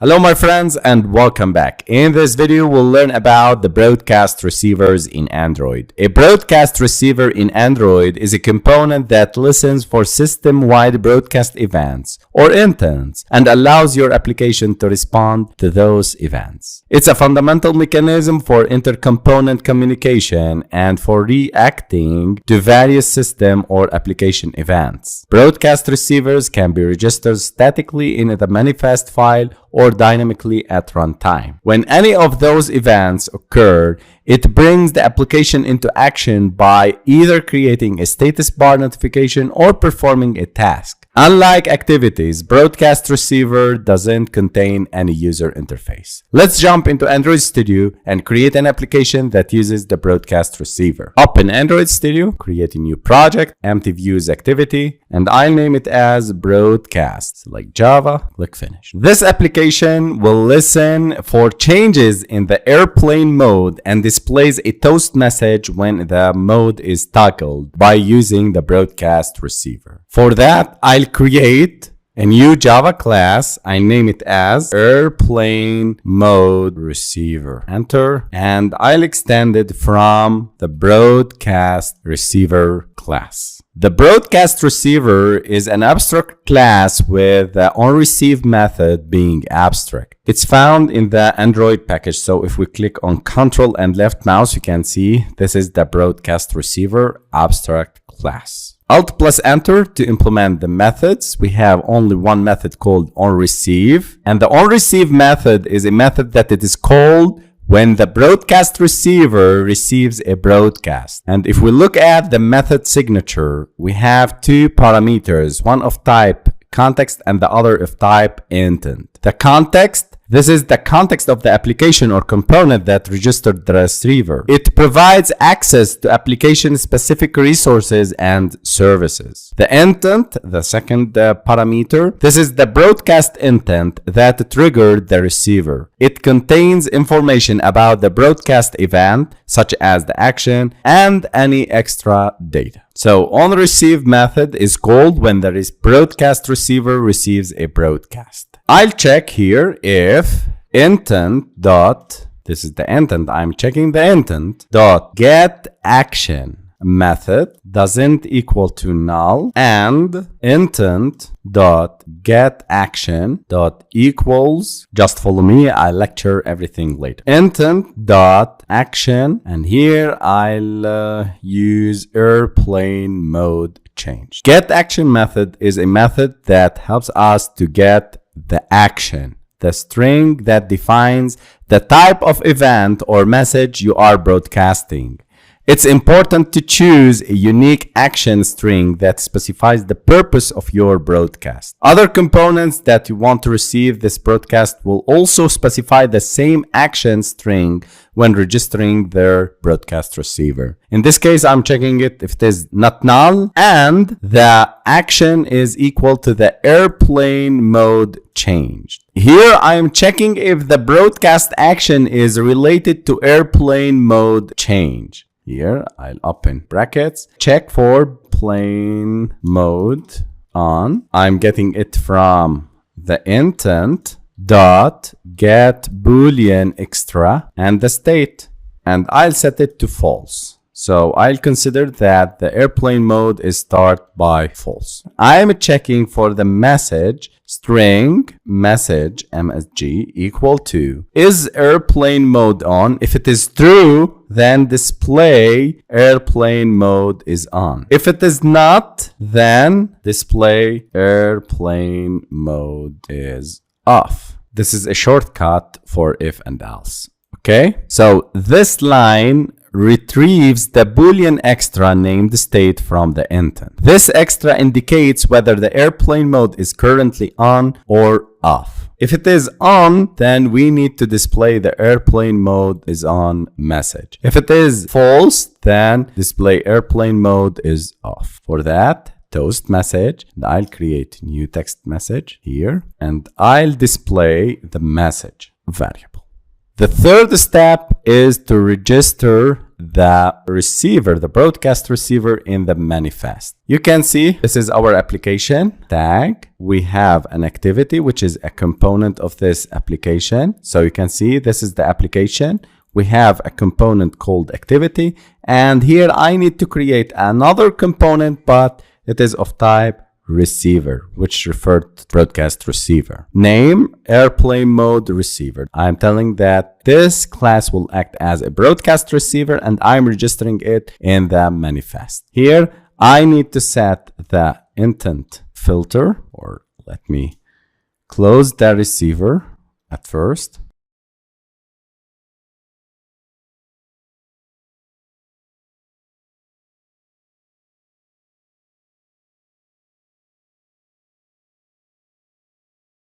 Hello my friends and welcome back. In this video we'll learn about the broadcast receivers in Android. A broadcast receiver in Android is a component that listens for system-wide broadcast events or intents and allows your application to respond to those events. It's a fundamental mechanism for intercomponent communication and for reacting to various system or application events. Broadcast receivers can be registered statically in the manifest file or dynamically at runtime. When any of those events occur, it brings the application into action by either creating a status bar notification or performing a task. Unlike activities, broadcast receiver doesn't contain any user interface. Let's jump into Android Studio and create an application that uses the broadcast receiver. Open Android Studio, create a new project, empty views activity, and I'll name it as broadcast. Select Java, click finish. This application will listen for changes in the airplane mode and displays a toast message when the mode is toggled by using the broadcast receiver. For that, I'll create a new Java class. I name it as airplane mode receiver. Enter, and I'll extend it from the broadcast receiver class. The broadcast receiver is an abstract class with the onReceive method being abstract. It's found in the Android package. So if we click on Ctrl and left mouse, you can see this is the broadcast receiver abstract class. Alt plus enter to implement the methods. We have only one method called onReceive, and the onReceive method is a method that it is called when the broadcast receiver receives a broadcast. And if we look at the method signature, we have two parameters, one of type context and the other of type intent. The context, this is the context of the application or component that registered the receiver. It provides access to application-specific resources and services. The intent, the second parameter, this is the broadcast intent that triggered the receiver. It contains information about the broadcast event, such as the action and any extra data. So onReceive method is called when the broadcast receiver receives a broadcast. I'll check here if intent dot, this is the intent, I'm checking the intent dot get action method doesn't equal to null, and intent dot get action dot equals, just follow me, I lecture everything later. Intent dot action, and here I'll use airplane mode change. Get action method is a method that helps us to get the action, the string that defines the type of event or message you are broadcasting. It's important to choose a unique action string that specifies the purpose of your broadcast. Other components that you want to receive this broadcast will also specify the same action string when registering their broadcast receiver. In this case, I'm checking it if it is not null and the action is equal to the airplane mode changed. Here I am checking if the broadcast action is related to airplane mode change. Here I'll open brackets, check for plane mode on. I'm getting it from the intent dot get boolean extra and the state, and I'll set it to false. So I'll consider that the airplane mode is start by false. I'm checking for the message string message msg equal to is airplane mode on. If it is true, then display airplane mode is on. If it is not, then display airplane mode is off. This is a shortcut for if and else. Okay, so this line retrieves the boolean extra named state from the intent. This extra indicates whether the airplane mode is currently on or off. If it is on, then we need to display the airplane mode is on message. If it is false, then display airplane mode is off. For that, toast message, and I'll create a new text message here, and I'll display the message variable. The third step is to register the receiver, the broadcast receiver in the manifest. You can see this is our application tag. We have an activity, which is a component of this application. So you can see this is the application. We have a component called activity. And here I need to create another component, but it is of type receiver, which referred to broadcast receiver. Name airplane mode receiver. I'm telling that this class will act as a broadcast receiver and I'm registering it in the manifest. Here I need to set the intent filter, or let me close the receiver at first.